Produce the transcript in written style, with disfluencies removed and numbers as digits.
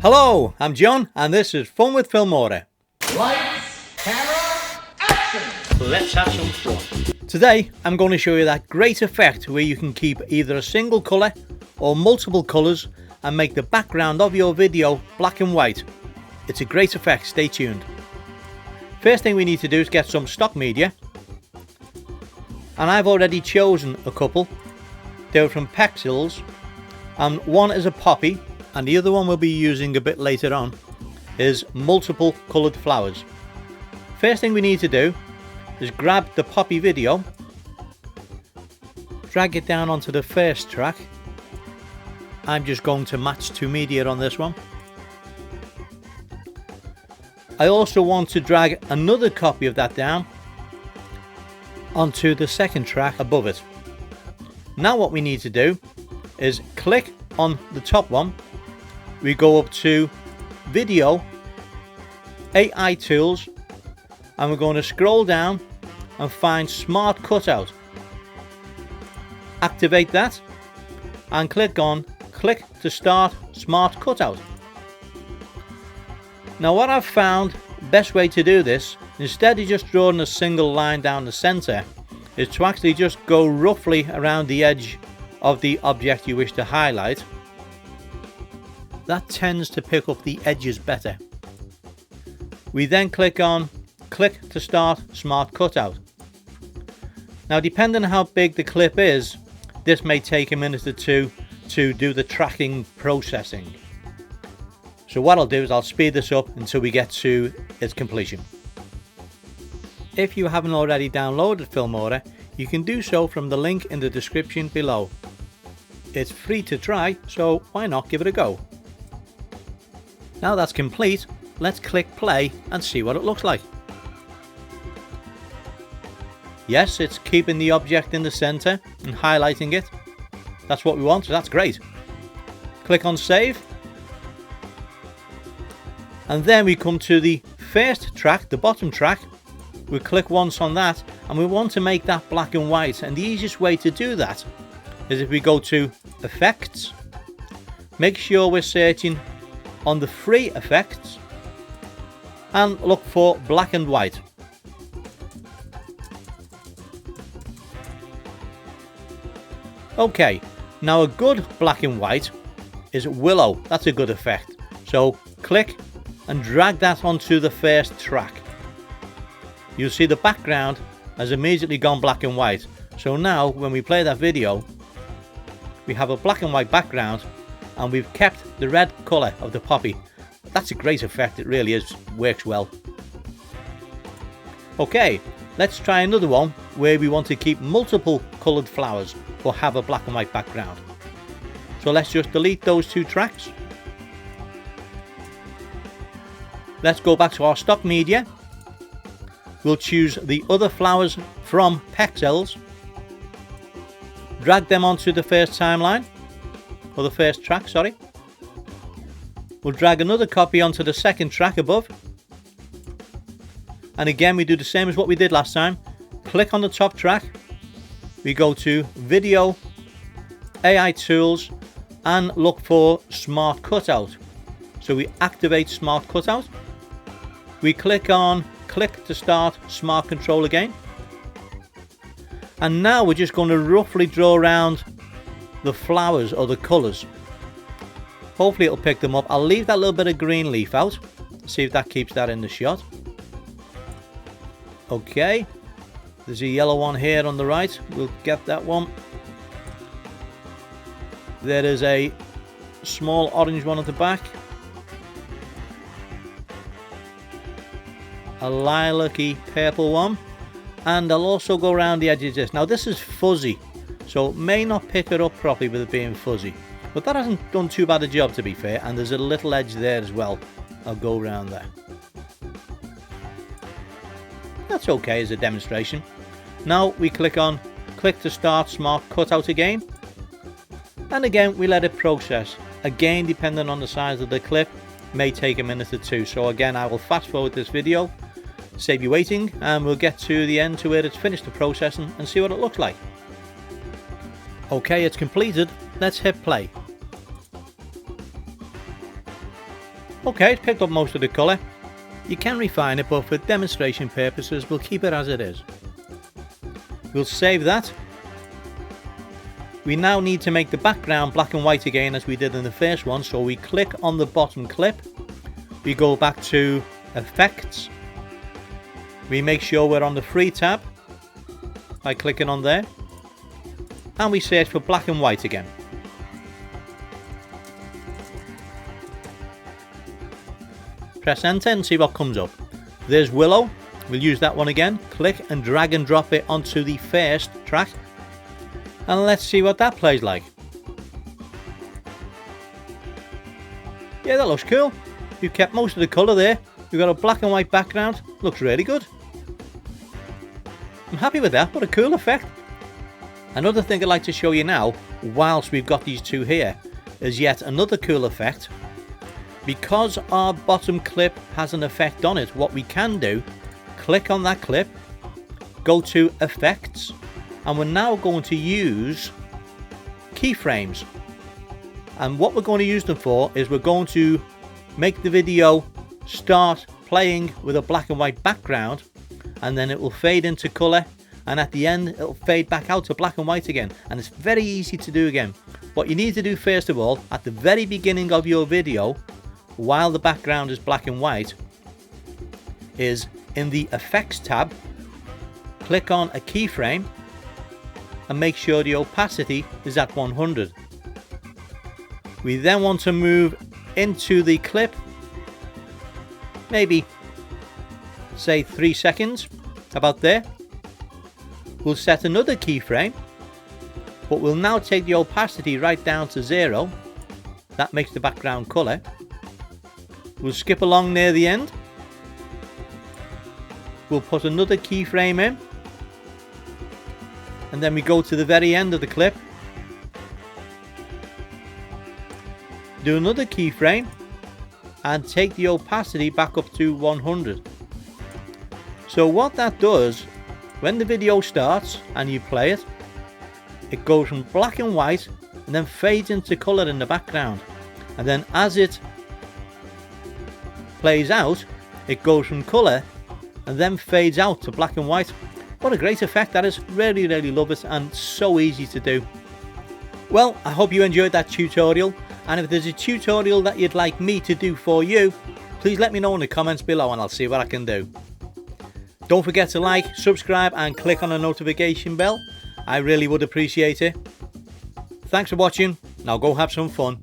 Hello, I'm John and this is Fun with Filmora. Lights, camera, action! Let's have some fun. Today I'm going to show you that great effect where you can keep either a single colour or multiple colours and make the background of your video black and white. It's a great effect, stay tuned. First thing we need to do is get some stock media. And I've already chosen a couple. They're from Pexels, and one is a poppy and the other one we'll be using a bit later on is multiple coloured flowers. First thing we need to do is grab the poppy video, drag it down onto the first track. I'm just going to match two media on this one. I also want to drag another copy of that down onto the second track above it. Now what we need to do is click on the top one. We go up to Video, AI Tools, and we're going to scroll down and find Smart Cutout. Activate that and click on Click to Start Smart Cutout. Now what I've found, best way to do this, instead of just drawing a single line down the center, is to actually just go roughly around the edge of the object you wish to highlight. That tends to pick up the edges better. We then click on Click to Start Smart Cutout. Now depending on how big the clip is, this may take a minute or two to do the tracking processing. So what I'll do is I'll speed this up until we get to its completion. If you haven't already downloaded Filmora, you can do so from the link in the description below. It's free to try, so why not give it a go? Now that's complete, let's click play and see what it looks like. Yes, it's keeping the object in the center and highlighting it. That's what we want, so that's great. Click on save. And then we come to the first track, the bottom track. We click once on that and we want to make that black and white, and the easiest way to do that is if we go to Effects, make sure we're searching on the free effects and look for black and white. Okay, now a good black and white is Willow. That's a good effect. So click and drag that onto the first track. You'll see the background has immediately gone black and white. So now when we play that video, we have a black and white background and we've kept the red colour of the poppy. That's a great effect, it really is, works well. Okay, let's try another one where we want to keep multiple coloured flowers or have a black and white background. So let's just delete those two tracks. Let's go back to our stock media. We'll choose the other flowers from Pexels, drag them onto the first timeline, or the first track, sorry. We'll drag another copy onto the second track above. And again, we do the same as what we did last time. Click on the top track. We go to Video, AI Tools, and look for Smart Cutout. So we activate Smart Cutout. We click on Click to Start Smart Control again. And now we're just going to roughly draw around the flowers or the colours. Hopefully it'll pick them up. I'll leave that little bit of green leaf out. See if that keeps that in the shot. Okay. There's a yellow one here on the right. We'll get that one. There is a small orange one at the back. A lilac-y purple one. And I'll also go around the edges of this. Now this is fuzzy, so it may not pick it up properly with it being fuzzy. But that hasn't done too bad a job, to be fair. And there's a little edge there as well. I'll go around there. That's okay as a demonstration. Now we click on Click to Start Smart Cutout again. And again we let it process. Again, depending on the size of the clip, may take a minute or two. So again, I will fast forward this video, save you waiting, and we'll get to the end to where it's finished the processing and see what it looks like. Okay, it's completed. Let's hit play. Okay, it's picked up most of the colour. You can refine it, but for demonstration purposes we'll keep it as it is. We'll save that. We now need to make the background black and white again as we did in the first one, so we click on the bottom clip, we go back to Effects, we make sure we're on the Free tab by clicking on there, and we search for black and white again. Press enter and see what comes up. There's Willow. We'll use that one again. Click and drag and drop it onto the first track, and let's see what that plays like. Yeah, that looks cool. We've kept most of the colour there. We've got a black and white background. Looks really good. I'm happy with that. What a cool effect. Another thing I'd like to show you now, whilst we've got these two here, is yet another cool effect. Because our bottom clip has an effect on it, what we can do, click on that clip, go to Effects, and we're now going to use keyframes. And what we're going to use them for is we're going to make the video start playing with a black and white background, and then it will fade into colour, and at the end it'll fade back out to black and white again. And it's very easy to do again. What you need to do first of all, at the very beginning of your video, while the background is black and white, is in the Effects tab, click on a keyframe and make sure the opacity is at 100. We then want to move into the clip, maybe say 3 seconds, about there. We'll set another keyframe, but we'll now take the opacity right down to 0. That makes the background colour. We'll skip along near the end. We'll put another keyframe in, and then we go to the very end of the clip, do another keyframe and take the opacity back up to 100. So what that does, when the video starts and you play it, it goes from black and white and then fades into colour in the background, and then as it plays out, it goes from colour and then fades out to black and white. What a great effect that is. Really love it, and so easy to do. Well, I hope you enjoyed that tutorial, and if there's a tutorial that you'd like me to do for you, please let me know in the comments below and I'll see what I can do. Don't forget to like, subscribe and click on the notification bell. I really would appreciate it. Thanks for watching. Now go have some fun.